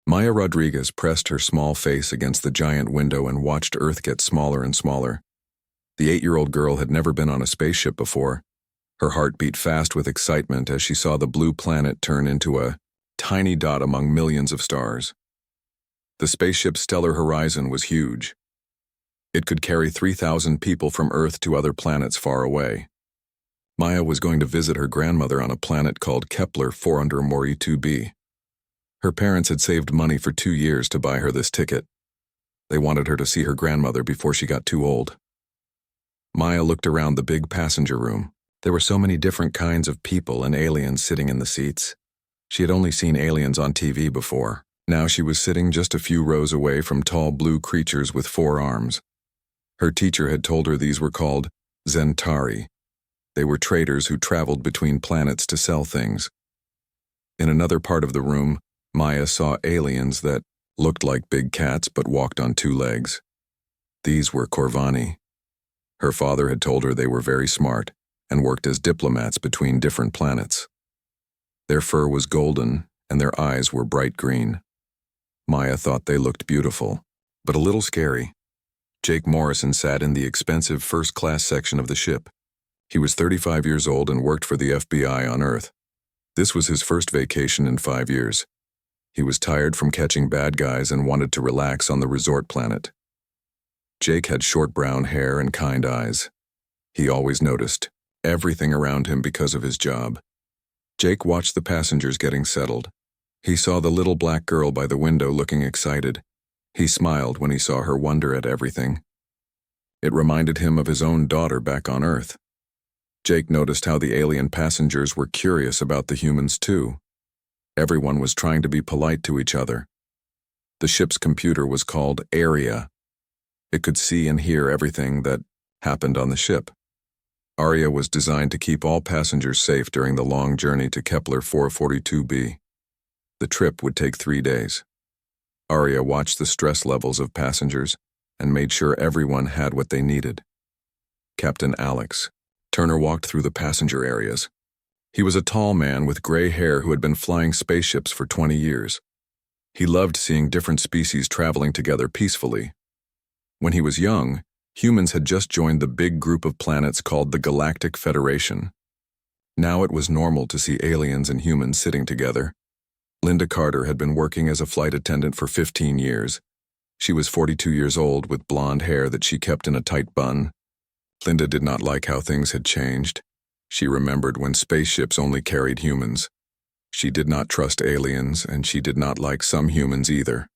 Maya Rodriguez pressed her small face against the giant window and watched Earth get smaller and smaller. The 8-year-old girl had never been on a spaceship before. Her heart beat fast with excitement as she saw the blue planet turn into a tiny dot among millions of stars. The spaceship's stellar horizon was huge. It could carry 3,000 people from Earth to other planets far away. Maya was going to visit her grandmother on a planet called Kepler 442b. Her parents had saved money for 2 years to buy her this ticket. They wanted her to see her grandmother before she got too old. Maya looked around the big passenger room. There were so many different kinds of people and aliens sitting in the seats. She had only seen aliens on TV before. Now she was sitting just a few rows away from tall blue creatures with 4 arms. Her teacher had told her these were called Zentari. They were traders who traveled between planets to sell things. In another part of the room, Maya saw aliens that looked like big cats but walked on 2 legs. These were Corvani. Her father had told her they were very smart and worked as diplomats between different planets. Their fur was golden and their eyes were bright green. Maya thought they looked beautiful, but a little scary. Jake Morrison sat in the expensive first-class section of the ship. He was 35 years old and worked for the FBI on Earth. This was his first vacation in 5 years. He was tired from catching bad guys and wanted to relax on the resort planet. Jake had short brown hair and kind eyes. He always noticed everything around him because of his job. Jake watched the passengers getting settled. He saw the little black girl by the window looking excited. He smiled when he saw her wonder at everything. It reminded him of his own daughter back on Earth. Jake noticed how the alien passengers were curious about the humans too. Everyone was trying to be polite to each other. The ship's computer was called Aria. It could see and hear everything that happened on the ship. Aria was designed to keep all passengers safe during the long journey to Kepler 442b. The trip would take 3 days. Aria watched the stress levels of passengers and made sure everyone had what they needed. Captain Alex Turner walked through the passenger areas. He was a tall man with gray hair who had been flying spaceships for 20 years. He loved seeing different species traveling together peacefully. When he was young, humans had just joined the big group of planets called the Galactic Federation. Now it was normal to see aliens and humans sitting together. Linda Carter had been working as a flight attendant for 15 years. She was 42 years old with blonde hair that she kept in a tight bun. Linda did not like how things had changed. She remembered when spaceships only carried humans. She did not trust aliens, and she did not like some humans either.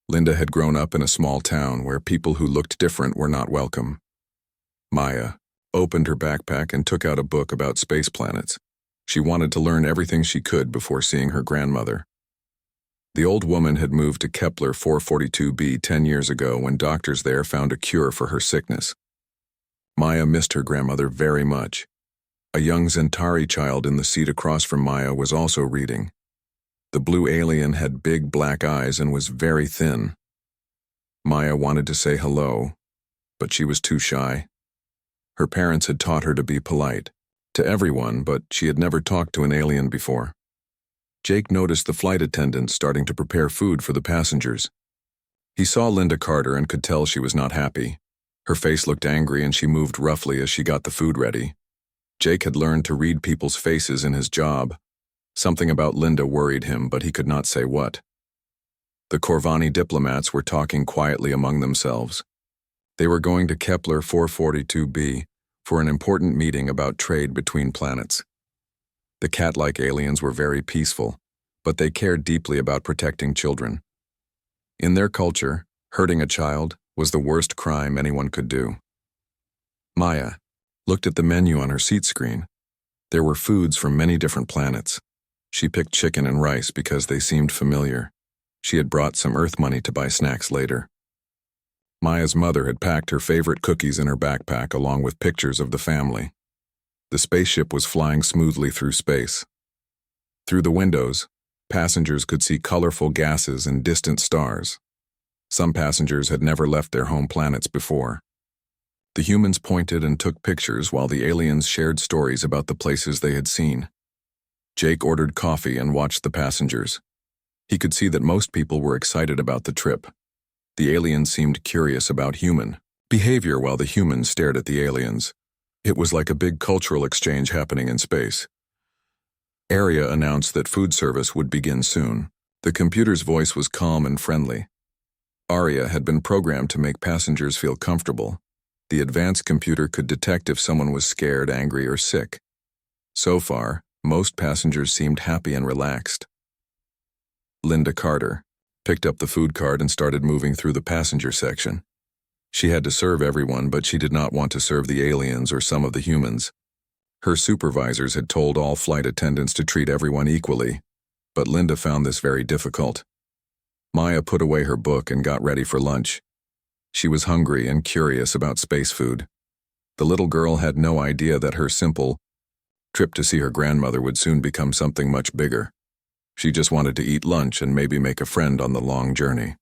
Linda had grown up in a small town where people who looked different were not welcome. Maya opened her backpack and took out a book about space planets. She wanted to learn everything she could before seeing her grandmother. The old woman had moved to Kepler 442b 10 years ago when doctors there found a cure for her sickness. Maya missed her grandmother very much. A young Zentari child in the seat across from Maya was also reading. The blue alien had big black eyes and was very thin. Maya wanted to say hello, but she was too shy. Her parents had taught her to be polite to everyone, but she had never talked to an alien before. Jake noticed the flight attendant starting to prepare food for the passengers. He saw Linda Carter and could tell she was not happy. Her face looked angry and she moved roughly as she got the food ready. Jake had learned to read people's faces in his job. Something about Linda worried him, but he could not say what. The Corvani diplomats were talking quietly among themselves. They were going to Kepler 442b for an important meeting about trade between planets. The cat-like aliens were very peaceful, but they cared deeply about protecting children. In their culture, hurting a child was the worst crime anyone could do. Maya looked at the menu on her seat screen. There were foods from many different planets. She picked chicken and rice because they seemed familiar. She had brought some Earth money to buy snacks later. Maya's mother had packed her favorite cookies in her backpack along with pictures of the family. The spaceship was flying smoothly through space. Through the windows, passengers could see colorful gases and distant stars. Some passengers had never left their home planets before. The humans pointed and took pictures while the aliens shared stories about the places they had seen. Jake ordered coffee and watched the passengers. He could see that most people were excited about the trip. The aliens seemed curious about human behavior while the humans stared at the aliens. It was like a big cultural exchange happening in space. Arya announced that food service would begin soon. The computer's voice was calm and friendly. Arya had been programmed to make passengers feel comfortable. The advanced computer could detect if someone was scared, angry, or sick. So far, most passengers seemed happy and relaxed. Linda Carter picked up the food cart and started moving through the passenger section. She had to serve everyone, but she did not want to serve the aliens or some of the humans. Her supervisors had told all flight attendants to treat everyone equally, but Linda found this very difficult. Maya put away her book and got ready for lunch. She was hungry and curious about space food. The little girl had no idea that her simple trip to see her grandmother would soon become something much bigger. She just wanted to eat lunch and maybe make a friend on the long journey.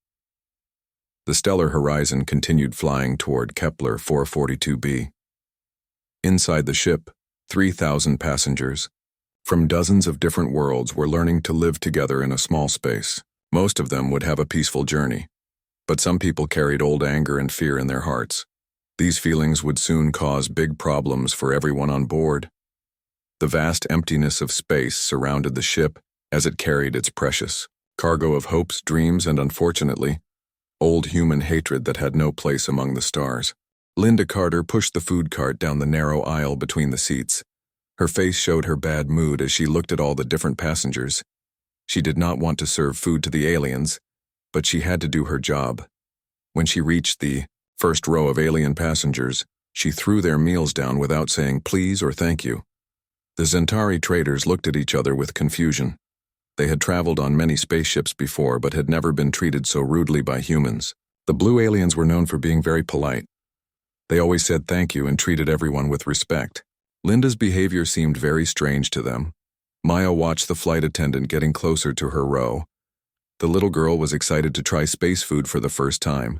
The stellar horizon continued flying toward Kepler 442b. Inside the ship, 3,000 passengers from dozens of different worlds were learning to live together in a small space. Most of them would have a peaceful journey, but some people carried old anger and fear in their hearts. These feelings would soon cause big problems for everyone on board. The vast emptiness of space surrounded the ship as it carried its precious cargo of hopes, dreams, and unfortunately, old human hatred that had no place among the stars. Linda Carter pushed the food cart down the narrow aisle between the seats. Her face showed her bad mood as she looked at all the different passengers. She did not want to serve food to the aliens, but she had to do her job. When she reached the first row of alien passengers, she threw their meals down without saying please or thank you. The Zentari traders looked at each other with confusion. They had traveled on many spaceships before but had never been treated so rudely by humans. The blue aliens were known for being very polite. They always said thank you and treated everyone with respect. Linda's behavior seemed very strange to them. Maya watched the flight attendant getting closer to her row. The little girl was excited to try space food for the first time.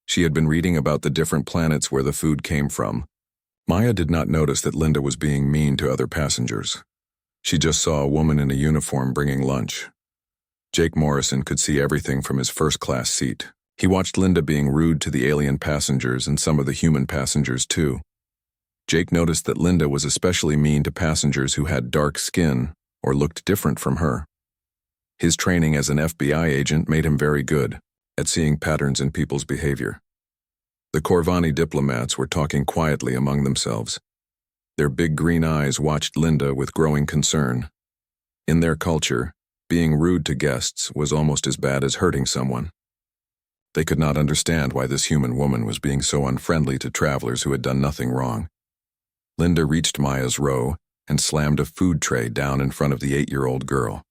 She had been reading about the different planets where the food came from. Maya did not notice that Linda was being mean to other passengers. She just saw a woman in a uniform bringing lunch. Jake Morrison could see everything from his first-class seat. He watched Linda being rude to the alien passengers and some of the human passengers too. Jake noticed that Linda was especially mean to passengers who had dark skin or looked different from her. His training as an FBI agent made him very good at seeing patterns in people's behavior. The Corvani diplomats were talking quietly among themselves. Their big green eyes watched Linda with growing concern. In their culture, being rude to guests was almost as bad as hurting someone. They could not understand why this human woman was being so unfriendly to travelers who had done nothing wrong. Linda reached Maya's row and slammed a food tray down in front of the 8-year-old girl.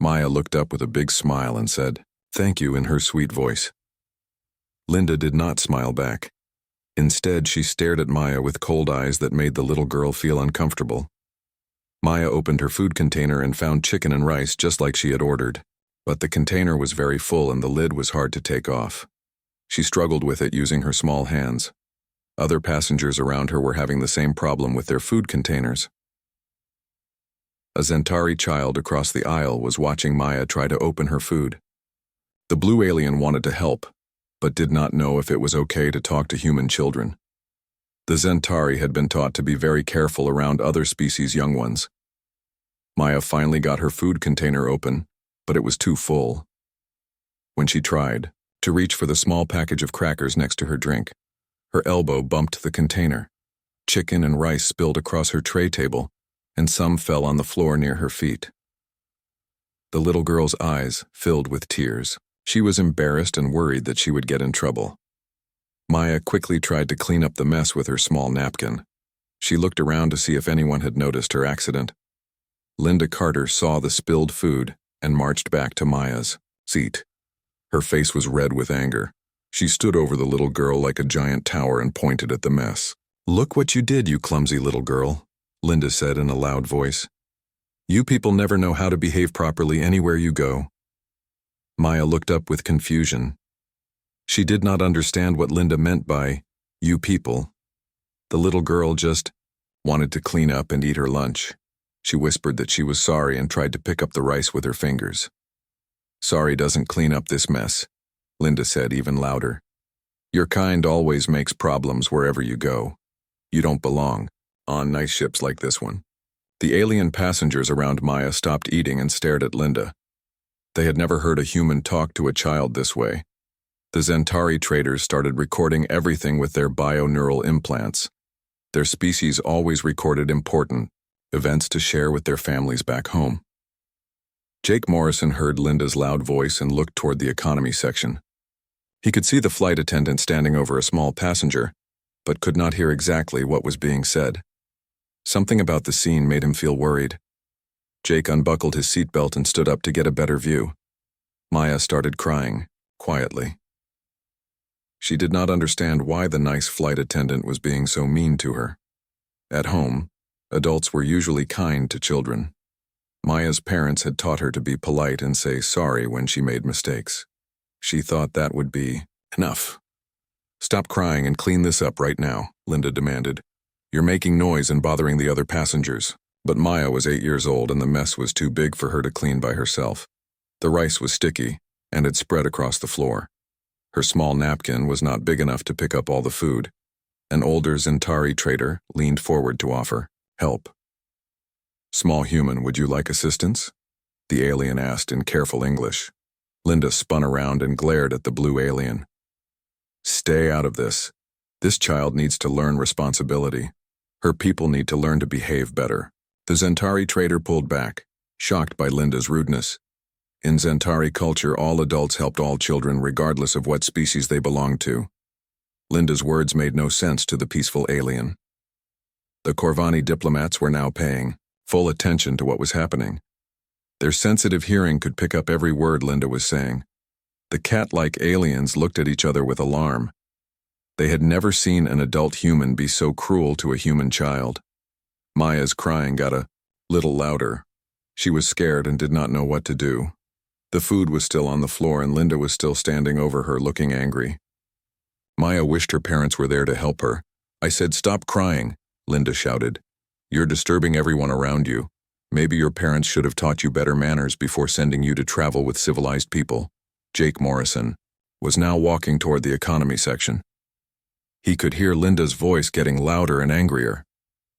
Maya looked up with a big smile and said, "Thank you," in her sweet voice. Linda did not smile back. Instead, she stared at Maya with cold eyes that made the little girl feel uncomfortable. Maya opened her food container and found chicken and rice just like she had ordered. But the container was very full and the lid was hard to take off. She struggled with it using her small hands. Other passengers around her were having the same problem with their food containers. A Zentari child across the aisle was watching Maya try to open her food. The blue alien wanted to help, but did not know if it was okay to talk to human children. The Zentari had been taught to be very careful around other species' young ones. Maya finally got her food container open, but it was too full. When she tried to reach for the small package of crackers next to her drink, her elbow bumped the container. Chicken and rice spilled across her tray table, and some fell on the floor near her feet. The little girl's eyes filled with tears. She was embarrassed and worried that she would get in trouble. Maya quickly tried to clean up the mess with her small napkin. She looked around to see if anyone had noticed her accident. Linda Carter saw the spilled food and marched back to Maya's seat. Her face was red with anger. She stood over the little girl like a giant tower and pointed at the mess. "Look what you did, you clumsy little girl," Linda said in a loud voice. "You people never know how to behave properly anywhere you go." Maya looked up with confusion. She did not understand what Linda meant by, "you people." The little girl just wanted to clean up and eat her lunch. She whispered that she was sorry and tried to pick up the rice with her fingers. Sorry doesn't clean up this mess, Linda said even louder. Your kind always makes problems wherever you go. You don't belong on nice ships like this one. The alien passengers around Maya stopped eating and stared at Linda. They had never heard a human talk to a child this way. The Zentari traders started recording everything with their bioneural implants. Their species always recorded important events to share with their families back home. Jake Morrison heard Linda's loud voice and looked toward the economy section. He could see the flight attendant standing over a small passenger, but could not hear exactly what was being said. Something about the scene made him feel worried. Jake unbuckled his seatbelt and stood up to get a better view. Maya started crying, quietly. She did not understand why the nice flight attendant was being so mean to her. At home, adults were usually kind to children. Maya's parents had taught her to be polite and say sorry when she made mistakes. She thought that would be enough. Stop crying and clean this up right now, Linda demanded. You're making noise and bothering the other passengers. But Maya was 8 years old and the mess was too big for her to clean by herself. The rice was sticky and had spread across the floor. Her small napkin was not big enough to pick up all the food. An older Zentari trader leaned forward to offer help. Small human, would you like assistance? The alien asked in careful English. Linda spun around and glared at the blue alien. Stay out of this. This child needs to learn responsibility. Her people need to learn to behave better. The Zentari trader pulled back, shocked by Linda's rudeness. In Zentari culture, all adults helped all children regardless of what species they belonged to. Linda's words made no sense to the peaceful alien. The Corvani diplomats were now paying full attention to what was happening. Their sensitive hearing could pick up every word Linda was saying. The cat-like aliens looked at each other with alarm. They had never seen an adult human be so cruel to a human child. Maya's crying got a little louder. She was scared and did not know what to do. The food was still on the floor and Linda was still standing over her looking angry. Maya wished her parents were there to help her. I said, stop crying, Linda shouted. You're disturbing everyone around you. Maybe your parents should have taught you better manners before sending you to travel with civilized people. Jake Morrison was now walking toward the economy section. He could hear Linda's voice getting louder and angrier.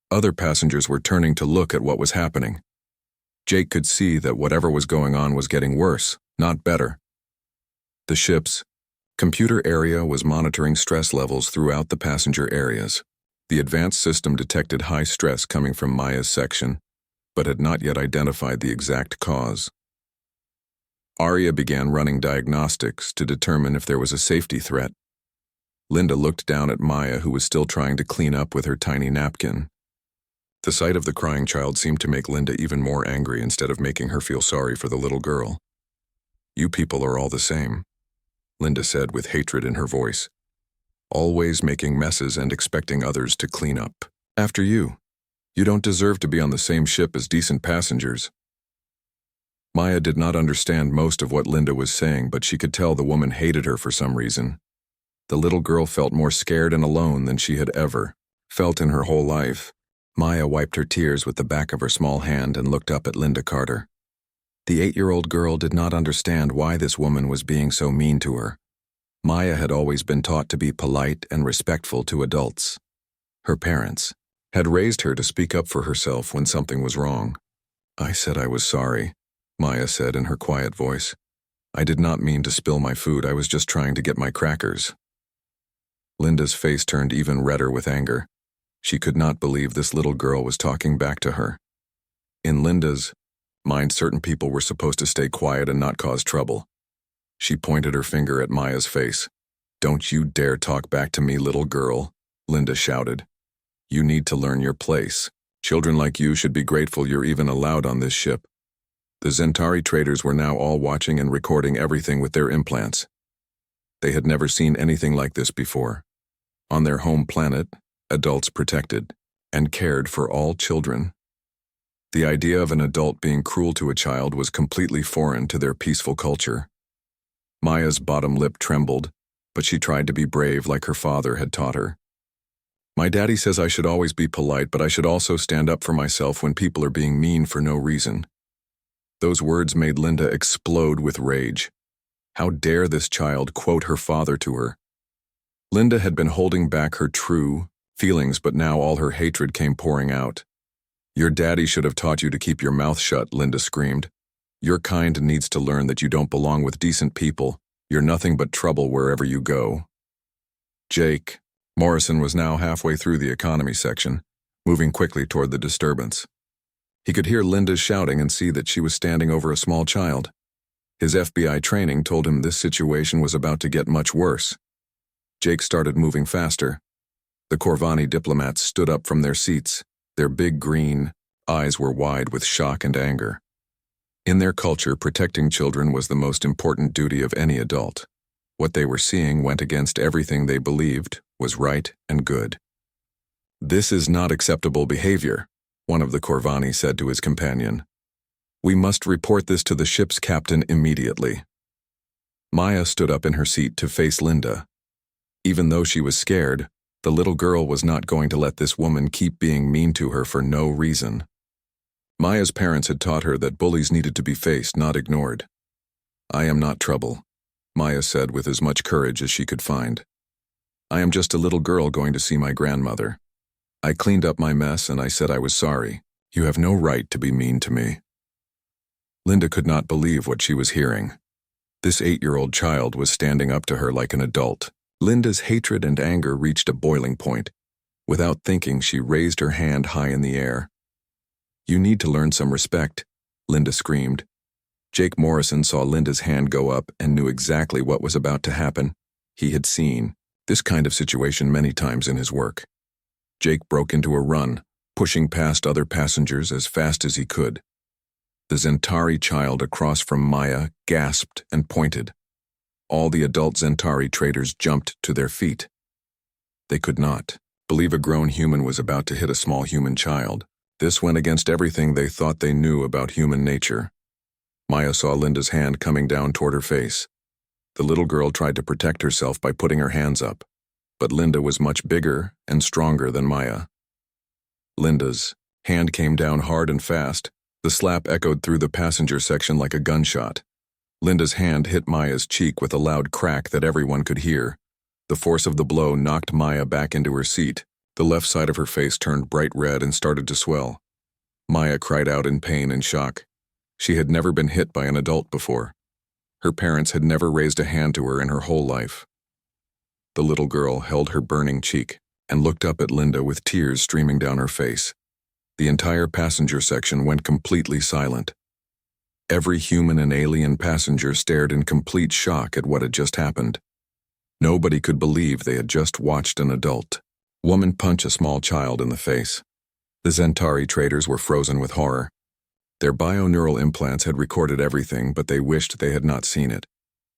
Other passengers were turning to look at what was happening. Jake could see that whatever was going on was getting worse, not better. The ship's computer area was monitoring stress levels throughout the passenger areas. The advanced system detected high stress coming from Maya's section, but had not yet identified the exact cause. Arya began running diagnostics to determine if there was a safety threat. Linda looked down at Maya, who was still trying to clean up with her tiny napkin. The sight of the crying child seemed to make Linda even more angry instead of making her feel sorry for the little girl. You people are all the same, Linda said with hatred in her voice. Always making messes and expecting others to clean up after you. You don't deserve to be on the same ship as decent passengers. Maya did not understand most of what Linda was saying, but she could tell the woman hated her for some reason. The little girl felt more scared and alone than she had ever felt in her whole life. Maya wiped her tears with the back of her small hand and looked up at Linda Carter. The 8-year-old girl did not understand why this woman was being so mean to her. Maya had always been taught to be polite and respectful to adults. Her parents had raised her to speak up for herself when something was wrong. I said I was sorry, Maya said in her quiet voice. I did not mean to spill my food, I was just trying to get my crackers. Linda's face turned even redder with anger. She could not believe this little girl was talking back to her. In Linda's mind, certain people were supposed to stay quiet and not cause trouble. She pointed her finger at Maya's face. Don't you dare talk back to me, little girl, Linda shouted. You need to learn your place. Children like you should be grateful you're even allowed on this ship. The Zentari traders were now all watching and recording everything with their implants. They had never seen anything like this before. On their home planet, adults protected and cared for all children. The idea of an adult being cruel to a child was completely foreign to their peaceful culture. Maya's bottom lip trembled, but she tried to be brave like her father had taught her. My daddy says I should always be polite, but I should also stand up for myself when people are being mean for no reason. Those words made Linda explode with rage. How dare this child quote her father to her? Linda had been holding back her true feelings, but now all her hatred came pouring out. Your daddy should have taught you to keep your mouth shut, Linda screamed. Your kind needs to learn that you don't belong with decent people. You're nothing but trouble wherever you go. Jake Morrison was now halfway through the economy section, moving quickly toward the disturbance. He could hear Linda shouting and see that she was standing over a small child. His FBI training told him this situation was about to get much worse. Jake started moving faster. The Corvani diplomats stood up from their seats. Their big green eyes were wide with shock and anger. In their culture, protecting children was the most important duty of any adult. What they were seeing went against everything they believed was right and good. This is not acceptable behavior, one of the Corvani said to his companion. We must report this to the ship's captain immediately. Maya stood up in her seat to face Linda. Even though she was scared, the little girl was not going to let this woman keep being mean to her for no reason. Maya's parents had taught her that bullies needed to be faced, not ignored. I am not trouble, Maya said with as much courage as she could find. I am just a little girl going to see my grandmother. I cleaned up my mess and I said I was sorry. You have no right to be mean to me. Linda could not believe what she was hearing. This 8-year-old child was standing up to her like an adult. Linda's hatred and anger reached a boiling point. Without thinking, she raised her hand high in the air. You need to learn some respect, Linda screamed. Jake Morrison saw Linda's hand go up and knew exactly what was about to happen. He had seen this kind of situation many times in his work. Jake broke into a run, pushing past other passengers as fast as he could. The Zentari child across from Maya gasped and pointed. All the adult Zentari traders jumped to their feet. They could not believe a grown human was about to hit a small human child. This went against everything they thought they knew about human nature. Maya saw Linda's hand coming down toward her face. The little girl tried to protect herself by putting her hands up, but Linda was much bigger and stronger than Maya. Linda's hand came down hard and fast. The slap echoed through the passenger section like a gunshot. Linda's hand hit Maya's cheek with a loud crack that everyone could hear. The force of the blow knocked Maya back into her seat. The left side of her face turned bright red and started to swell. Maya cried out in pain and shock. She had never been hit by an adult before. Her parents had never raised a hand to her in her whole life. The little girl held her burning cheek and looked up at Linda with tears streaming down her face. The entire passenger section went completely silent. Every human and alien passenger stared in complete shock at what had just happened. Nobody could believe they had just watched an adult woman punch a small child in the face. The Zentari traders were frozen with horror. Their bioneural implants had recorded everything, but they wished they had not seen it.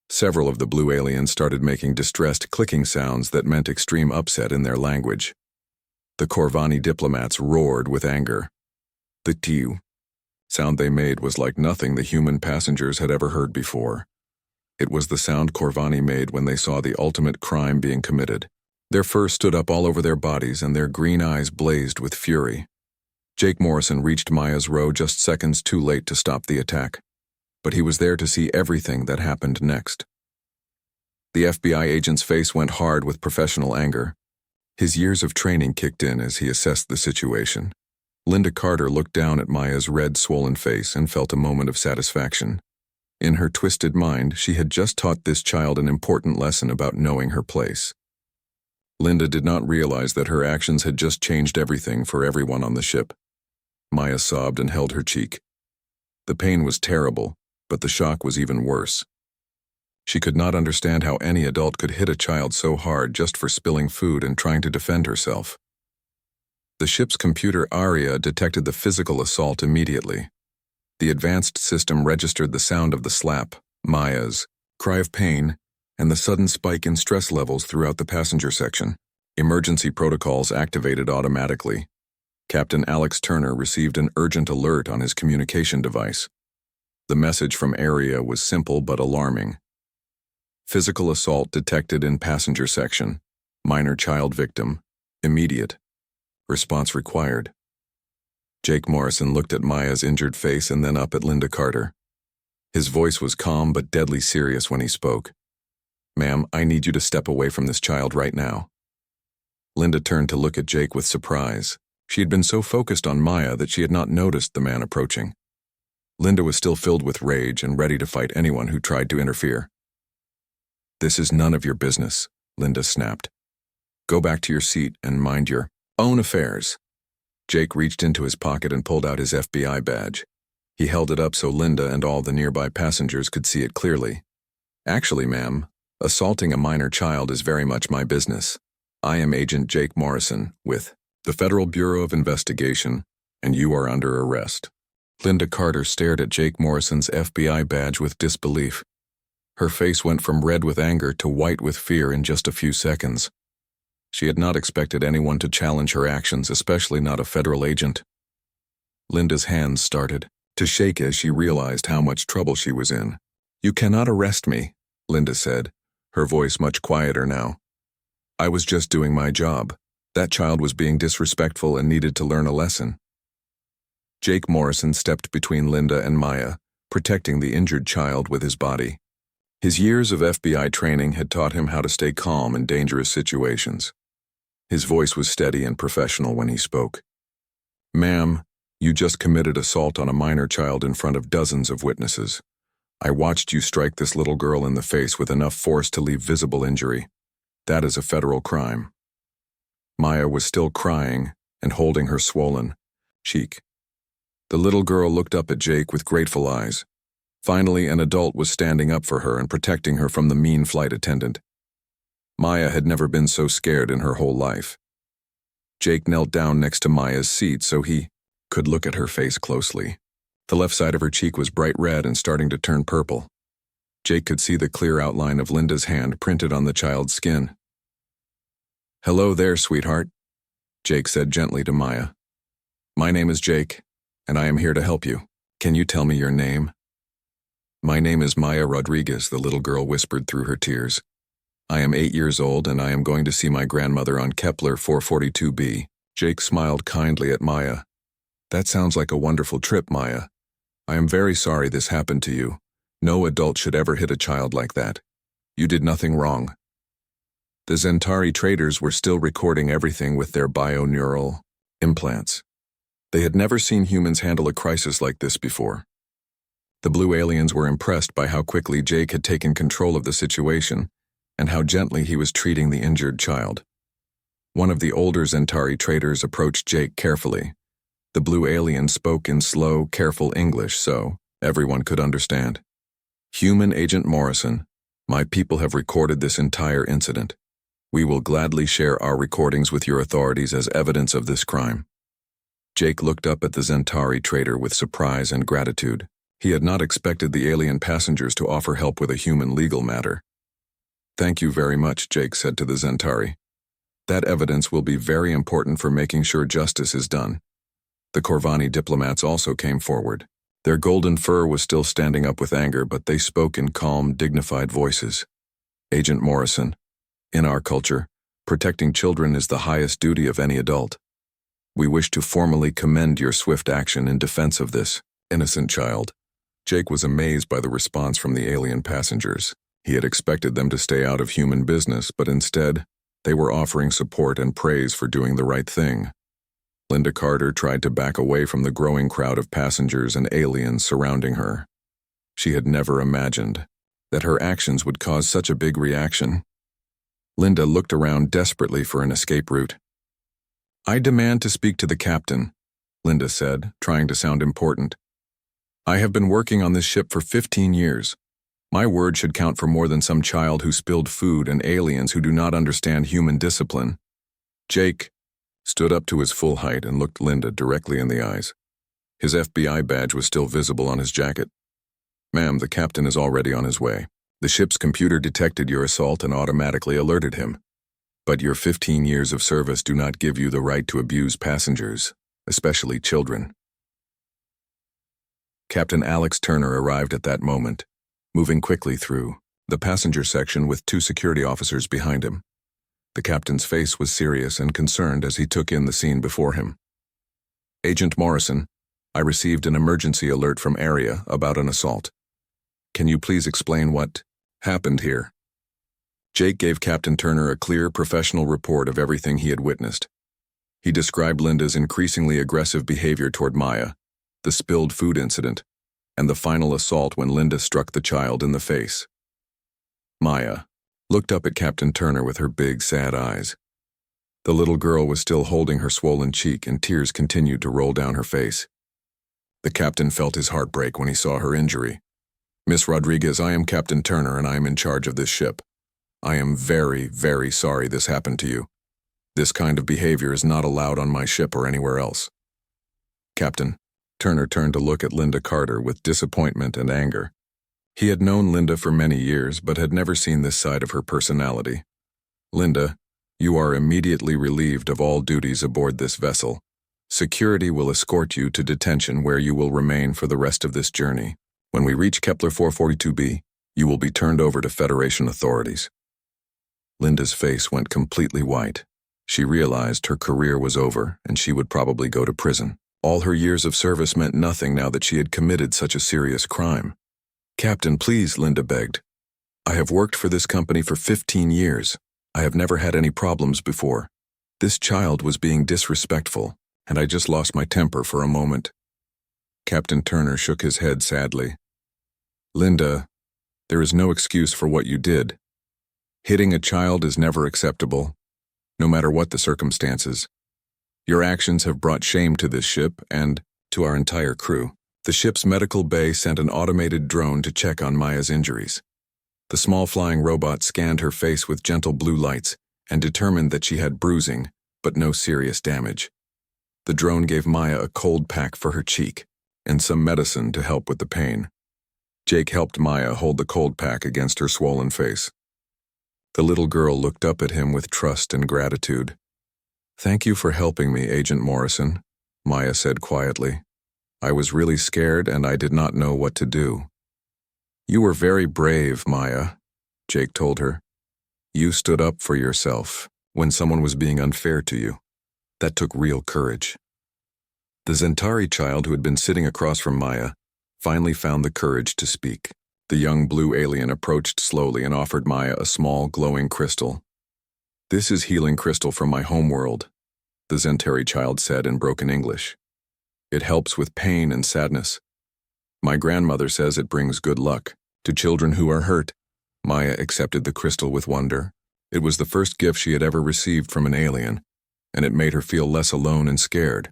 Several of the blue aliens started making distressed clicking sounds that meant extreme upset in their language. The Corvani diplomats roared with anger. The tiu sound they made was like nothing the human passengers had ever heard before. It was the sound Corvani made when they saw the ultimate crime being committed. Their fur stood up all over their bodies and their green eyes blazed with fury. Jake Morrison reached Maya's row just seconds too late to stop the attack, but he was there to see everything that happened next. The FBI agent's face went hard with professional anger. His years of training kicked in as he assessed the situation. Linda Carter looked down at Maya's red, swollen face and felt a moment of satisfaction. In her twisted mind, she had just taught this child an important lesson about knowing her place. Linda did not realize that her actions had just changed everything for everyone on the ship. Maya sobbed and held her cheek. The pain was terrible, but the shock was even worse. She could not understand how any adult could hit a child so hard just for spilling food and trying to defend herself. The ship's computer ARIA detected the physical assault immediately. The advanced system registered the sound of the slap, Maya's cry of pain, and the sudden spike in stress levels throughout the passenger section. Emergency protocols activated automatically. Captain Alex Turner received an urgent alert on his communication device. The message from ARIA was simple but alarming. Physical assault detected in passenger section. Minor child victim. Immediate. Response required. Jake Morrison looked at Maya's injured face and then up at Linda Carter. His voice was calm but deadly serious when he spoke. "Ma'am, I need you to step away from this child right now." Linda turned to look at Jake with surprise. She had been so focused on Maya that she had not noticed the man approaching. Linda was still filled with rage and ready to fight anyone who tried to interfere. "This is none of your business," Linda snapped. "Go back to your seat and mind your own affairs." Jake reached into his pocket and pulled out his FBI badge. He held it up so Linda and all the nearby passengers could see it clearly. "Actually, ma'am, assaulting a minor child is very much my business. I am Agent Jake Morrison with the Federal Bureau of Investigation, and you are under arrest." Linda Carter stared at Jake Morrison's FBI badge with disbelief. Her face went from red with anger to white with fear in just a few seconds. She had not expected anyone to challenge her actions, especially not a federal agent. Linda's hands started to shake as she realized how much trouble she was in. "You cannot arrest me," Linda said, her voice much quieter now. "I was just doing my job. That child was being disrespectful and needed to learn a lesson." Jake Morrison stepped between Linda and Maya, protecting the injured child with his body. His years of FBI training had taught him how to stay calm in dangerous situations. His voice was steady and professional when he spoke. "Ma'am, you just committed assault on a minor child in front of dozens of witnesses. I watched you strike this little girl in the face with enough force to leave visible injury. That is a federal crime." Maya was still crying and holding her swollen cheek. The little girl looked up at Jake with grateful eyes. Finally, an adult was standing up for her and protecting her from the mean flight attendant. Maya had never been so scared in her whole life. Jake knelt down next to Maya's seat so he could look at her face closely. The left side of her cheek was bright red and starting to turn purple. Jake could see the clear outline of Linda's hand printed on the child's skin. "Hello there, sweetheart," Jake said gently to Maya. "My name is Jake, and I am here to help you. Can you tell me your name?" "My name is Maya Rodriguez," the little girl whispered through her tears. "I am 8 years old, and I am going to see my grandmother on Kepler 442b. Jake smiled kindly at Maya. "That sounds like a wonderful trip, Maya. I am very sorry this happened to you. No adult should ever hit a child like that. You did nothing wrong." The Zentari traders were still recording everything with their bioneural implants. They had never seen humans handle a crisis like this before. The blue aliens were impressed by how quickly Jake had taken control of the situation and how gently he was treating the injured child. One of the older Zentari traders approached Jake carefully. The blue alien spoke in slow, careful English so everyone could understand. "Human Agent Morrison, my people have recorded this entire incident. We will gladly share our recordings with your authorities as evidence of this crime." Jake looked up at the Zentari trader with surprise and gratitude. He had not expected the alien passengers to offer help with a human legal matter. "Thank you very much," Jake said to the Zentari. "That evidence will be very important for making sure justice is done." The Corvani diplomats also came forward. Their golden fur was still standing up with anger, but they spoke in calm, dignified voices. "Agent Morrison, in our culture, protecting children is the highest duty of any adult. We wish to formally commend your swift action in defense of this innocent child." Jake was amazed by the response from the alien passengers. He had expected them to stay out of human business, but instead, they were offering support and praise for doing the right thing. Linda Carter tried to back away from the growing crowd of passengers and aliens surrounding her. She had never imagined that her actions would cause such a big reaction. Linda looked around desperately for an escape route. "I demand to speak to the captain," Linda said, trying to sound important. "I have been working on this ship for 15 years. My word should count for more than some child who spilled food and aliens who do not understand human discipline." Jake stood up to his full height and looked Linda directly in the eyes. His FBI badge was still visible on his jacket. "Ma'am, the captain is already on his way. The ship's computer detected your assault and automatically alerted him. But your 15 years of service do not give you the right to abuse passengers, especially children." Captain Alex Turner arrived at that moment, moving quickly through the passenger section with 2 security officers behind him. The captain's face was serious and concerned as he took in the scene before him. Agent Morrison, I received an emergency alert from Area about an assault. Can you please explain what happened here? Jake gave Captain Turner a clear, professional report of everything he had witnessed. He described Linda's increasingly aggressive behavior toward Maya, the spilled food incident, and the final assault when Linda struck the child in the face. Maya looked up at Captain Turner with her big, sad eyes. The little girl was still holding her swollen cheek, and tears continued to roll down her face. The captain felt his heart break when he saw her injury. Miss Rodriguez, I am Captain Turner, and I am in charge of this ship. I am very, very sorry this happened to you. This kind of behavior is not allowed on my ship or anywhere else. Captain Turner turned to look at Linda Carter with disappointment and anger. He had known Linda for many years, but had never seen this side of her personality. Linda, you are immediately relieved of all duties aboard this vessel. Security will escort you to detention, where you will remain for the rest of this journey. When we reach Kepler 442b, you will be turned over to Federation authorities. Linda's face went completely white. She realized her career was over, and she would probably go to prison. All her years of service meant nothing now that she had committed such a serious crime. Captain, please, Linda begged. I have worked for this company for 15 years. I have never had any problems before. This child was being disrespectful, and I just lost my temper for a moment. Captain Turner shook his head sadly. Linda, there is no excuse for what you did. Hitting a child is never acceptable, no matter what the circumstances. Your actions have brought shame to this ship and to our entire crew. The ship's medical bay sent an automated drone to check on Maya's injuries. The small flying robot scanned her face with gentle blue lights and determined that she had bruising, but no serious damage. The drone gave Maya a cold pack for her cheek and some medicine to help with the pain. Jake helped Maya hold the cold pack against her swollen face. The little girl looked up at him with trust and gratitude. Thank you for helping me, Agent Morrison, Maya said quietly. I was really scared and I did not know what to do. You were very brave, Maya, Jake told her. You stood up for yourself when someone was being unfair to you. That took real courage. The Zentari child who had been sitting across from Maya finally found the courage to speak. The young blue alien approached slowly and offered Maya a small, glowing crystal. This is healing crystal from my homeworld, the Zentari child said in broken English. It helps with pain and sadness. My grandmother says it brings good luck to children who are hurt. Maya accepted the crystal with wonder. It was the first gift she had ever received from an alien, and it made her feel less alone and scared.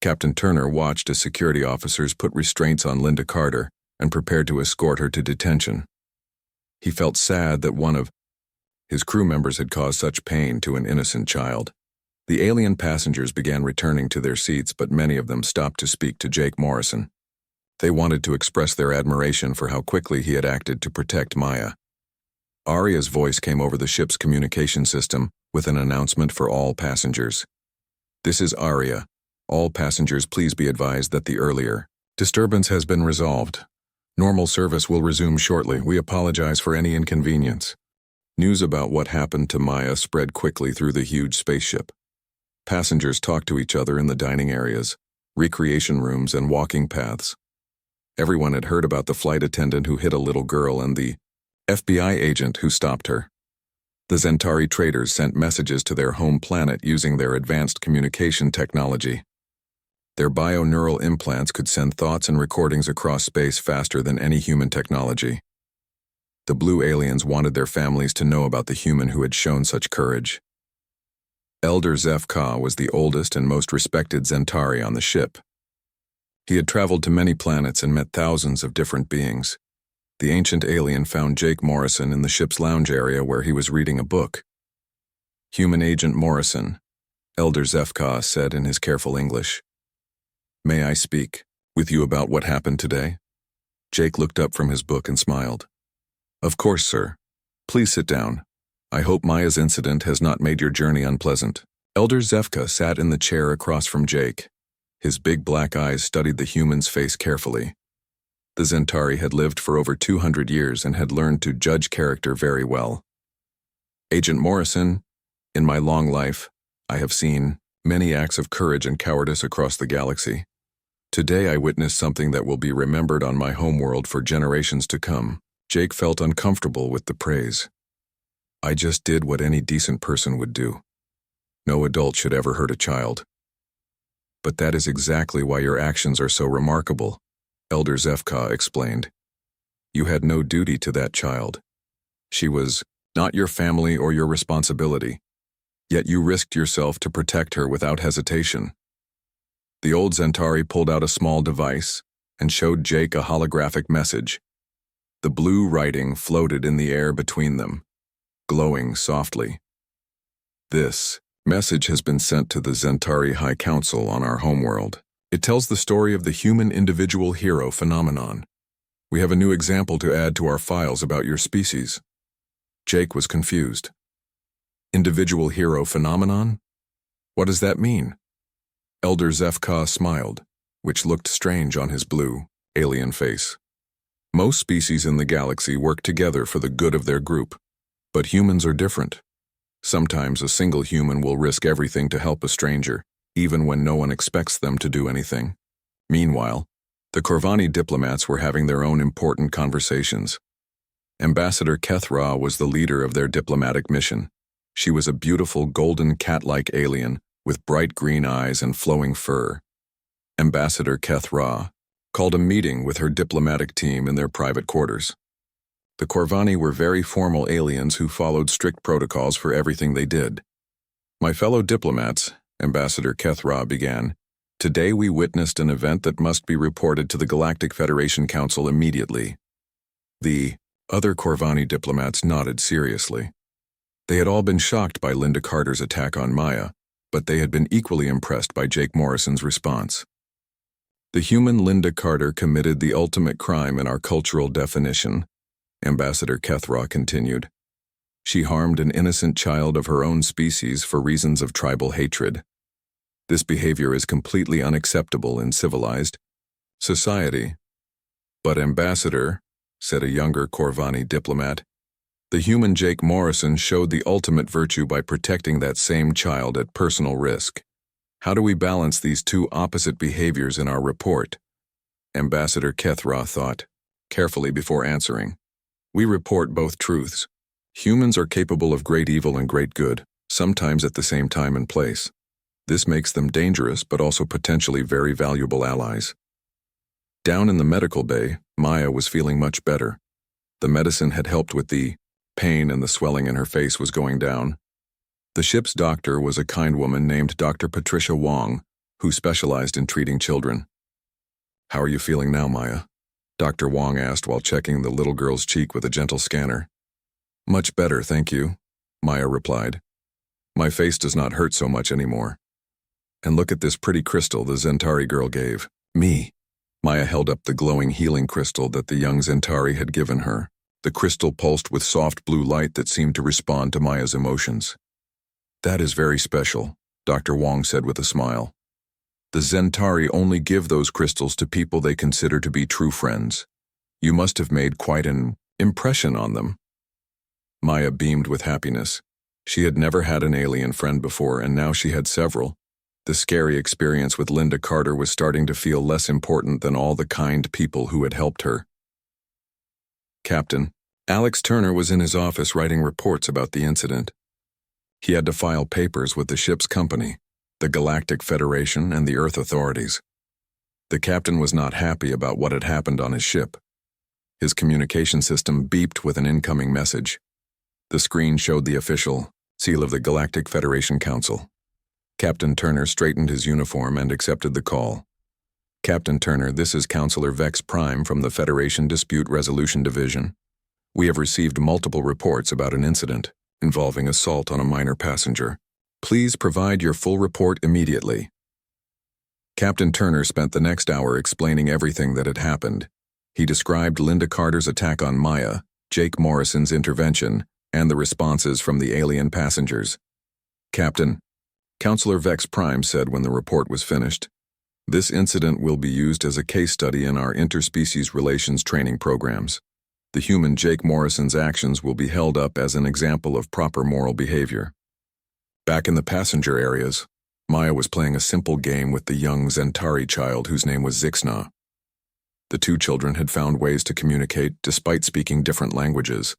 Captain Turner watched as security officers put restraints on Linda Carter and prepared to escort her to detention. He felt sad that one of his crew members had caused such pain to an innocent child. The alien passengers began returning to their seats, but many of them stopped to speak to Jake Morrison. They wanted to express their admiration for how quickly he had acted to protect Maya. Aria's voice came over the ship's communication system with an announcement for all passengers. This is Aria. All passengers, please be advised that the earlier disturbance has been resolved. Normal service will resume shortly. We apologize for any inconvenience. News about what happened to Maya spread quickly through the huge spaceship. Passengers talked to each other in the dining areas, recreation rooms, and walking paths. Everyone had heard about the flight attendant who hit a little girl and the FBI agent who stopped her. The Zentari traders sent messages to their home planet using their advanced communication technology. Their bio-neural implants could send thoughts and recordings across space faster than any human technology. The blue aliens wanted their families to know about the human who had shown such courage. Elder Zeph Ka was the oldest and most respected Zentari on the ship. He had traveled to many planets and met thousands of different beings. The ancient alien found Jake Morrison in the ship's lounge area where he was reading a book. Human Agent Morrison, Elder Zeph Ka said in his careful English. May I speak with you about what happened today? Jake looked up from his book and smiled. Of course, sir. Please sit down. I hope Maya's incident has not made your journey unpleasant. Elder Zefka sat in the chair across from Jake. His big black eyes studied the human's face carefully. The Zentari had lived for over 200 years and had learned to judge character very well. Agent Morrison, in my long life, I have seen many acts of courage and cowardice across the galaxy. Today I witnessed something that will be remembered on my homeworld for generations to come. Jake felt uncomfortable with the praise. I just did what any decent person would do. No adult should ever hurt a child. But that is exactly why your actions are so remarkable, Elder Zefka explained. You had no duty to that child. She was not your family or your responsibility, yet you risked yourself to protect her without hesitation. The old Zentari pulled out a small device and showed Jake a holographic message. The blue writing floated in the air between them, glowing softly. This message has been sent to the Zentari High Council on our homeworld. It tells the story of the human individual hero phenomenon. We have a new example to add to our files about your species. Jake was confused. Individual hero phenomenon? What does that mean? Elder Zefka smiled, which looked strange on his blue, alien face. Most species in the galaxy work together for the good of their group, but humans are different. Sometimes a single human will risk everything to help a stranger, even when no one expects them to do anything. Meanwhile, the Corvani diplomats were having their own important conversations. Ambassador Kethra was the leader of their diplomatic mission. She was a beautiful golden cat-like alien with bright green eyes and flowing fur. Ambassador Kethra called a meeting with her diplomatic team in their private quarters. The Corvani were very formal aliens who followed strict protocols for everything they did. My fellow diplomats, Ambassador Kethra began, today we witnessed an event that must be reported to the Galactic Federation Council immediately. The other Corvani diplomats nodded seriously. They had all been shocked by Linda Carter's attack on Maya, but they had been equally impressed by Jake Morrison's response. The human Linda Carter committed the ultimate crime in our cultural definition, Ambassador Kethra continued. She harmed an innocent child of her own species for reasons of tribal hatred. This behavior is completely unacceptable in civilized society. But Ambassador, said a younger Corvani diplomat, the human Jake Morrison showed the ultimate virtue by protecting that same child at personal risk. How do we balance these two opposite behaviors in our report? Ambassador Kethra thought carefully before answering. We report both truths. Humans are capable of great evil and great good, sometimes at the same time and place. This makes them dangerous but also potentially very valuable allies. Down in the medical bay, Maya was feeling much better. The medicine had helped with the pain, and the swelling in her face was going down. The ship's doctor was a kind woman named Dr. Patricia Wong, who specialized in treating children. How are you feeling now, Maya? Dr. Wong asked while checking the little girl's cheek with a gentle scanner. Much better, thank you, Maya replied. My face does not hurt so much anymore. And look at this pretty crystal the Zentari girl gave me. Maya held up the glowing healing crystal that the young Zentari had given her. The crystal pulsed with soft blue light that seemed to respond to Maya's emotions. That is very special, Dr. Wong said with a smile. The Zentari only give those crystals to people they consider to be true friends. You must have made quite an impression on them. Maya beamed with happiness. She had never had an alien friend before, and now she had several. The scary experience with Linda Carter was starting to feel less important than all the kind people who had helped her. Captain, Alex Turner was in his office writing reports about the incident. He had to file papers with the ship's company, the Galactic Federation, and the Earth authorities. The captain was not happy about what had happened on his ship. His communication system beeped with an incoming message. The screen showed the official seal of the Galactic Federation Council. Captain Turner straightened his uniform and accepted the call. Captain Turner, this is Counselor Vex Prime from the Federation Dispute Resolution Division. We have received multiple reports about an incident involving assault on a minor passenger. Please provide your full report immediately. Captain Turner spent the next hour explaining everything that had happened. He described Linda Carter's attack on Maya, Jake Morrison's intervention, and the responses from the alien passengers. Captain, Counselor Vex Prime said when the report was finished, this incident will be used as a case study in our interspecies relations training programs. The human Jake Morrison's actions will be held up as an example of proper moral behavior. Back in the passenger areas, Maya was playing a simple game with the young Zentari child whose name was Zixna. The two children had found ways to communicate despite speaking different languages.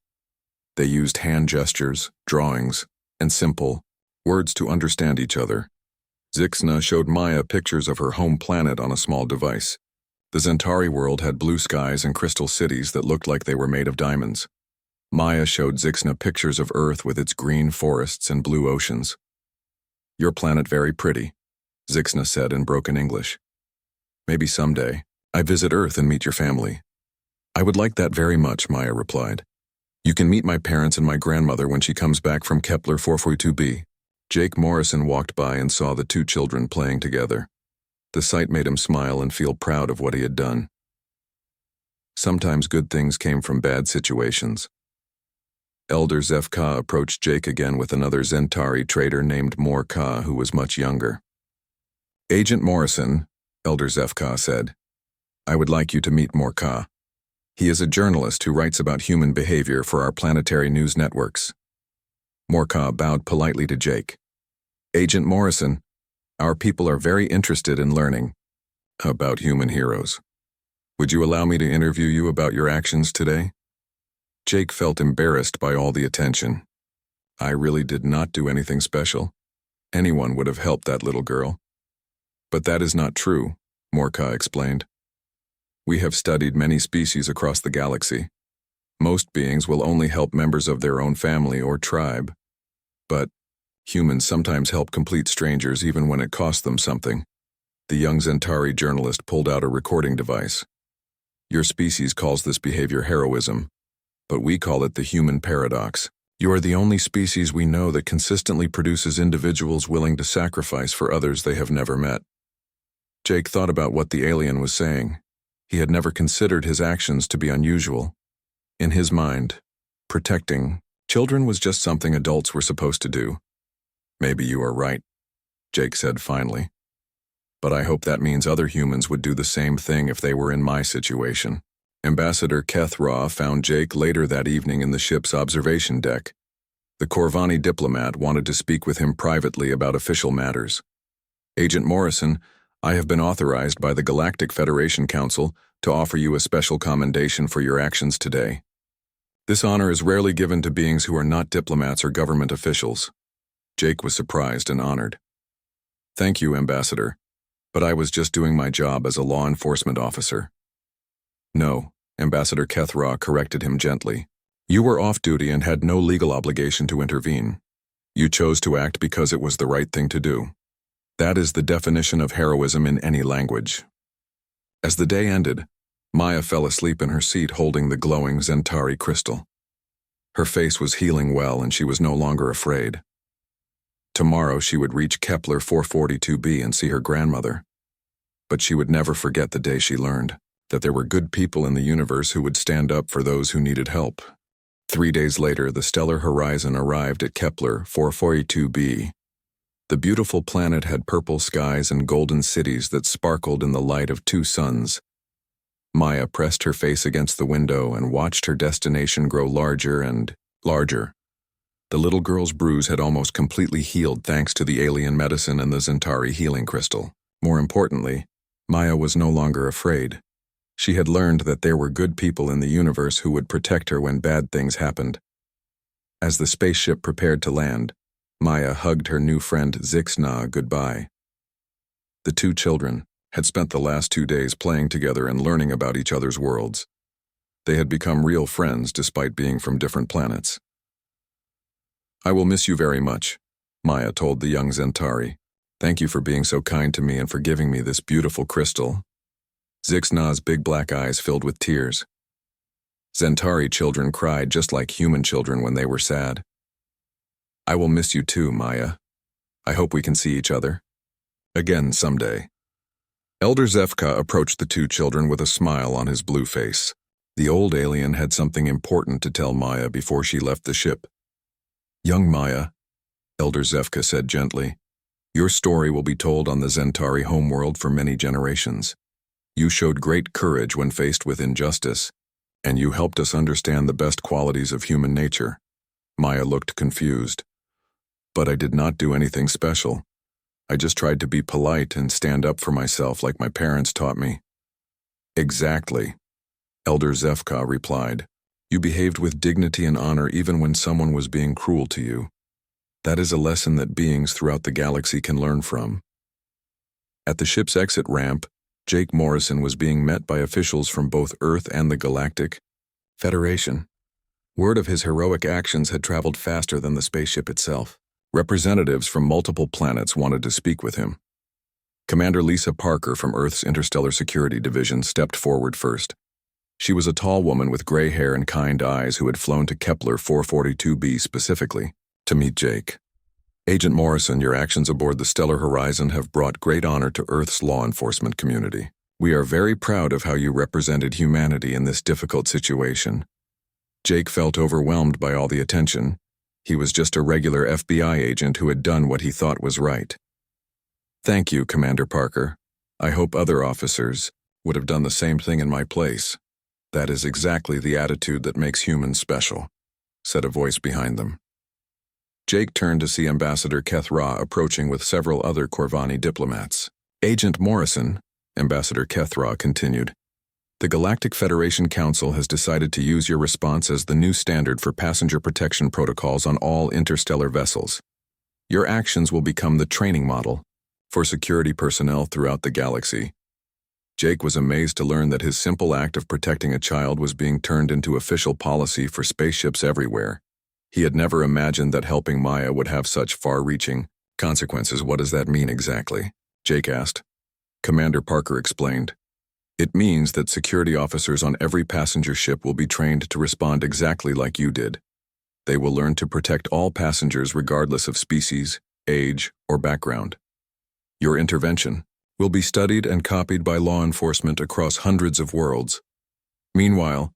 They used hand gestures, drawings, and simple words to understand each other. Zixna showed Maya pictures of her home planet on a small device. The Zentari world had blue skies and crystal cities that looked like they were made of diamonds. Maya showed Zixna pictures of Earth with its green forests and blue oceans. "Your planet very pretty," Zixna said in broken English. "Maybe someday I visit Earth and meet your family." "I would like that very much," Maya replied. "You can meet my parents and my grandmother when she comes back from Kepler 442b. Jake Morrison walked by and saw the two children playing together. The sight made him smile and feel proud of what he had done. Sometimes good things came from bad situations. Elder Zef Ka approached Jake again with another Zentari trader named Mor Ka, who was much younger. "Agent Morrison," Elder Zef Ka said, "I would like you to meet Mor Ka. He is a journalist who writes about human behavior for our planetary news networks." Mor Ka bowed politely to Jake. "Agent Morrison, our people are very interested in learning about human heroes. Would you allow me to interview you about your actions today?" Jake felt embarrassed by all the attention. "I really did not do anything special. Anyone would have helped that little girl." "But that is not true," Mor Ka explained. "We have studied many species across the galaxy. Most beings will only help members of their own family or tribe. But humans sometimes help complete strangers even when it costs them something." The young Zentari journalist pulled out a recording device. "Your species calls this behavior heroism, but we call it the human paradox. You are the only species we know that consistently produces individuals willing to sacrifice for others they have never met." Jake thought about what the alien was saying. He had never considered his actions to be unusual. In his mind, protecting children was just something adults were supposed to do. "Maybe you are right," Jake said finally. "But I hope that means other humans would do the same thing if they were in my situation." Ambassador Keth Ra found Jake later that evening in the ship's observation deck. The Corvani diplomat wanted to speak with him privately about official matters. "Agent Morrison, I have been authorized by the Galactic Federation Council to offer you a special commendation for your actions today. This honor is rarely given to beings who are not diplomats or government officials." Jake was surprised and honored. "Thank you, Ambassador, but I was just doing my job as a law enforcement officer." "No," Ambassador Keth Ra corrected him gently. "You were off duty and had no legal obligation to intervene. You chose to act because it was the right thing to do. That is the definition of heroism in any language." As the day ended, Maya fell asleep in her seat holding the glowing Zentari crystal. Her face was healing well and she was no longer afraid. Tomorrow she would reach Kepler 442b and see her grandmother. But she would never forget the day she learned that there were good people in the universe who would stand up for those who needed help. 3 days later, the stellar horizon arrived at Kepler 442b. The beautiful planet had purple skies and golden cities that sparkled in the light of 2 suns. Maya pressed her face against the window and watched her destination grow larger and larger. The little girl's bruise had almost completely healed thanks to the alien medicine and the Zentari healing crystal. More importantly, Maya was no longer afraid. She had learned that there were good people in the universe who would protect her when bad things happened. As the spaceship prepared to land, Maya hugged her new friend Zixna goodbye. The two children had spent the last 2 days playing together and learning about each other's worlds. They had become real friends despite being from different planets. "I will miss you very much," Maya told the young Zentari. "Thank you for being so kind to me and for giving me this beautiful crystal." Zixna's big black eyes filled with tears. Zentari children cried just like human children when they were sad. "I will miss you too, Maya. I hope we can see each other again someday." Elder Zefka approached the two children with a smile on his blue face. The old alien had something important to tell Maya before she left the ship. "Young Maya," Elder Zefka said gently, "your story will be told on the Zentari homeworld for many generations. You showed great courage when faced with injustice, and you helped us understand the best qualities of human nature." Maya looked confused. "But I did not do anything special. I just tried to be polite and stand up for myself like my parents taught me. Exactly, Elder Zefka replied. You behaved with dignity and honor even when someone was being cruel to you. That is a lesson that beings throughout the galaxy can learn from. At the ship's exit ramp, Jake Morrison was being met by officials from both Earth and the Galactic Federation. Word of his heroic actions had traveled faster than the spaceship itself. Representatives from multiple planets wanted to speak with him. Commander Lisa Parker from Earth's Interstellar Security Division stepped forward first. She was a tall woman with gray hair and kind eyes who had flown to Kepler 442b specifically to meet Jake. Agent Morrison, your actions aboard the Stellar Horizon have brought great honor to Earth's law enforcement community. We are very proud of how you represented humanity in this difficult situation. Jake felt overwhelmed by all the attention. He was just a regular FBI agent who had done what he thought was right. Thank you, Commander Parker. I hope other officers would have done the same thing in my place. That is exactly the attitude that makes humans special, said a voice behind them. Jake turned to see Ambassador Kethra approaching with several other Corvani diplomats. Agent Morrison, Ambassador Kethra continued, the Galactic Federation Council has decided to use your response as the new standard for passenger protection protocols on all interstellar vessels. Your actions will become the training model for security personnel throughout the galaxy. Jake was amazed to learn that his simple act of protecting a child was being turned into official policy for spaceships everywhere. He had never imagined that helping Maya would have such far-reaching consequences. What does that mean exactly? Jake asked. Commander Parker explained. It means that security officers on every passenger ship will be trained to respond exactly like you did. They will learn to protect all passengers regardless of species, age, or background. Your intervention will be studied and copied by law enforcement across hundreds of worlds. Meanwhile,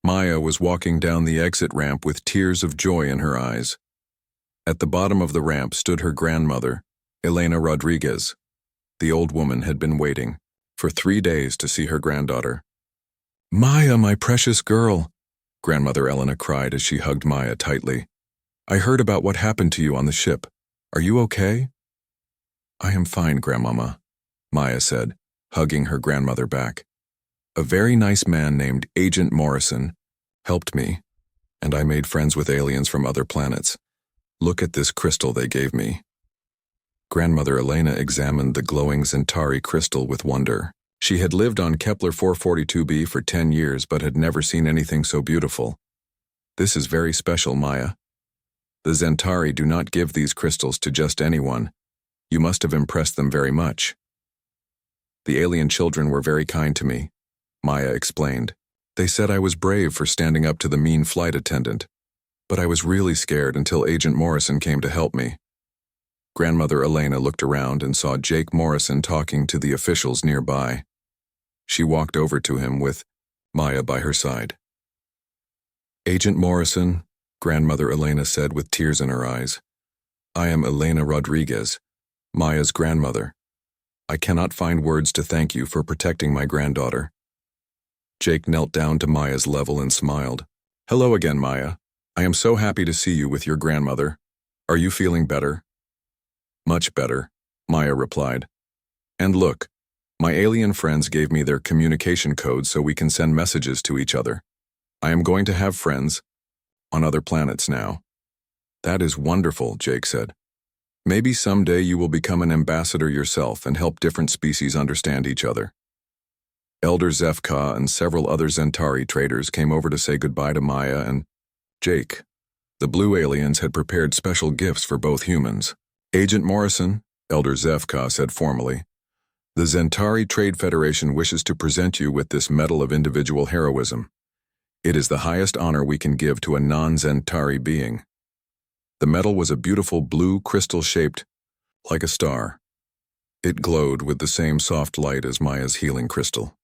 Maya was walking down the exit ramp with tears of joy in her eyes. At the bottom of the ramp stood her grandmother, Elena Rodriguez. The old woman had been waiting for 3 days to see her granddaughter. Maya, my precious girl, Grandmother Elena cried as she hugged Maya tightly. I heard about what happened to you on the ship. Are you okay? I am fine, Grandmama, Maya said, hugging her grandmother back. A very nice man named Agent Morrison helped me, and I made friends with aliens from other planets. Look at this crystal they gave me. Grandmother Elena examined the glowing Centauri crystal with wonder. She had lived on Kepler 442b for 10 years but had never seen anything so beautiful. This is very special, Maya. The Centauri do not give these crystals to just anyone. You must have impressed them very much. The alien children were very kind to me, Maya explained. They said I was brave for standing up to the mean flight attendant, but I was really scared until Agent Morrison came to help me. Grandmother Elena looked around and saw Jake Morrison talking to the officials nearby. She walked over to him with Maya by her side. Agent Morrison, Grandmother Elena said with tears in her eyes, I am Elena Rodriguez, Maya's grandmother. I cannot find words to thank you for protecting my granddaughter. Jake knelt down to Maya's level and smiled. Hello again, Maya. I am so happy to see you with your grandmother. Are you feeling better? Much better, Maya replied. And look, my alien friends gave me their communication codes so we can send messages to each other. I am going to have friends on other planets now. That is wonderful, Jake said. Maybe someday you will become an ambassador yourself and help different species understand each other. Elder Zefka and several other Centauri traders came over to say goodbye to Maya and Jake. The blue aliens had prepared special gifts for both humans. Agent Morrison, Elder Zefka said formally, the Centauri Trade Federation wishes to present you with this Medal of Individual Heroism. It is the highest honor we can give to a non-Centauri being. The medal was a beautiful blue crystal shaped like a star. It glowed with the same soft light as Maya's healing crystal.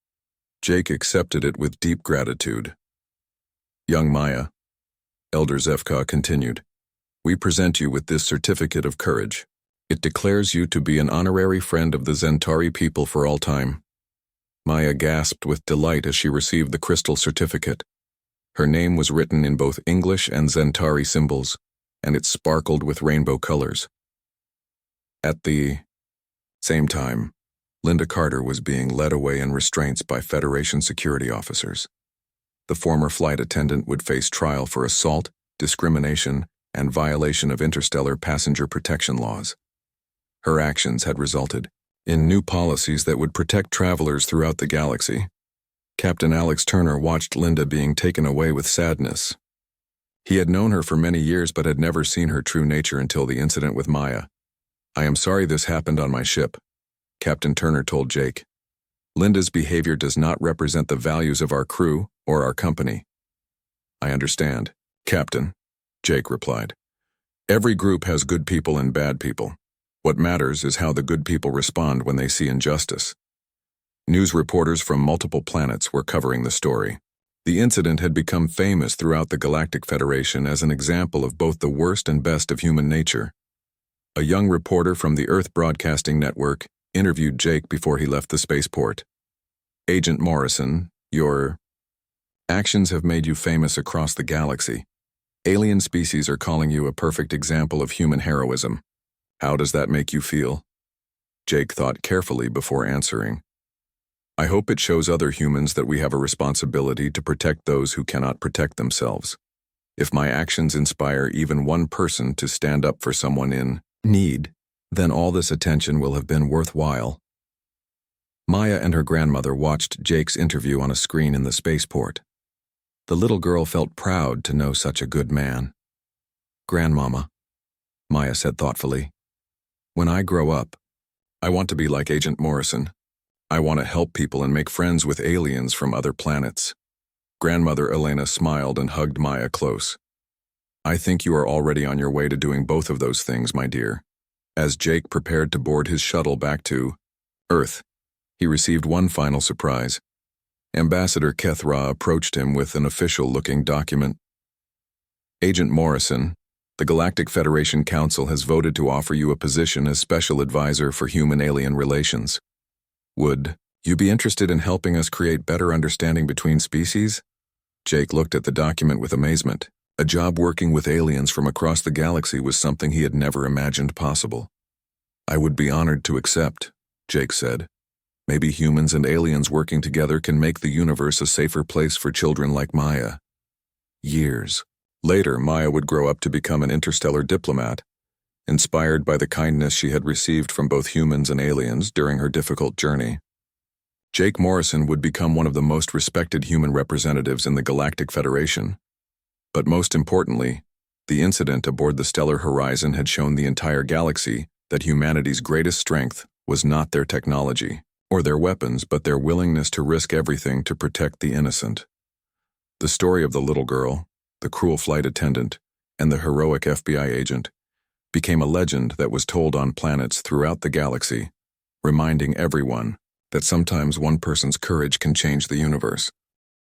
Jake accepted it with deep gratitude. Young Maya, Elder Zefka continued, we present you with this certificate of courage. It declares you to be an honorary friend of the Centauri people for all time. Maya gasped with delight as she received the crystal certificate. Her name was written in both English and Centauri symbols, and it sparkled with rainbow colors. At the Same time, Linda Carter was being led away in restraints by Federation security officers. The former flight attendant would face trial for assault, discrimination, and violation of interstellar passenger protection laws. Her actions had resulted in new policies that would protect travelers throughout the galaxy. Captain Alex Turner watched Linda being taken away with sadness. He had known her for many years but had never seen her true nature until the incident with Maya. "I am sorry this happened on my ship," Captain Turner told Jake. "Linda's behavior does not represent the values of our crew or our company." "I understand, Captain," Jake replied. "Every group has good people and bad people. What matters is how the good people respond when they see injustice." News reporters from multiple planets were covering the story. The incident had become famous throughout the Galactic Federation as an example of both the worst and best of human nature. A young reporter from the Earth Broadcasting Network interviewed Jake before he left the spaceport. "Agent Morrison, your actions have made you famous across the galaxy. Alien species are calling you a perfect example of human heroism. How does that make you feel?" Jake thought carefully before answering. "I hope it shows other humans that we have a responsibility to protect those who cannot protect themselves. If my actions inspire even one person to stand up for someone in need, then all this attention will have been worthwhile." Maya and her grandmother watched Jake's interview on a screen in the spaceport. The little girl felt proud to know such a good man. "Grandmama," Maya said thoughtfully, "when I grow up, I want to be like Agent Morrison. I want to help people and make friends with aliens from other planets." Grandmother Elena smiled and hugged Maya close. "I think you are already on your way to doing both of those things, my dear." As Jake prepared to board his shuttle back to Earth, he received one final surprise. Ambassador Kethra approached him with an official-looking document. "Agent Morrison, the Galactic Federation Council has voted to offer you a position as Special Advisor for Human-Alien Relations. Would you be interested in helping us create better understanding between species?" Jake looked at the document with amazement. A job working with aliens from across the galaxy was something he had never imagined possible. "I would be honored to accept," Jake said. "Maybe humans and aliens working together can make the universe a safer place for children like Maya." Years later, Maya would grow up to become an interstellar diplomat, inspired by the kindness she had received from both humans and aliens during her difficult journey. Jake Morrison would become one of the most respected human representatives in the Galactic Federation. But most importantly, the incident aboard the Stellar Horizon had shown the entire galaxy that humanity's greatest strength was not their technology or their weapons, but their willingness to risk everything to protect the innocent. The story of the little girl, the cruel flight attendant, and the heroic FBI agent became a legend that was told on planets throughout the galaxy, reminding everyone that sometimes one person's courage can change the universe.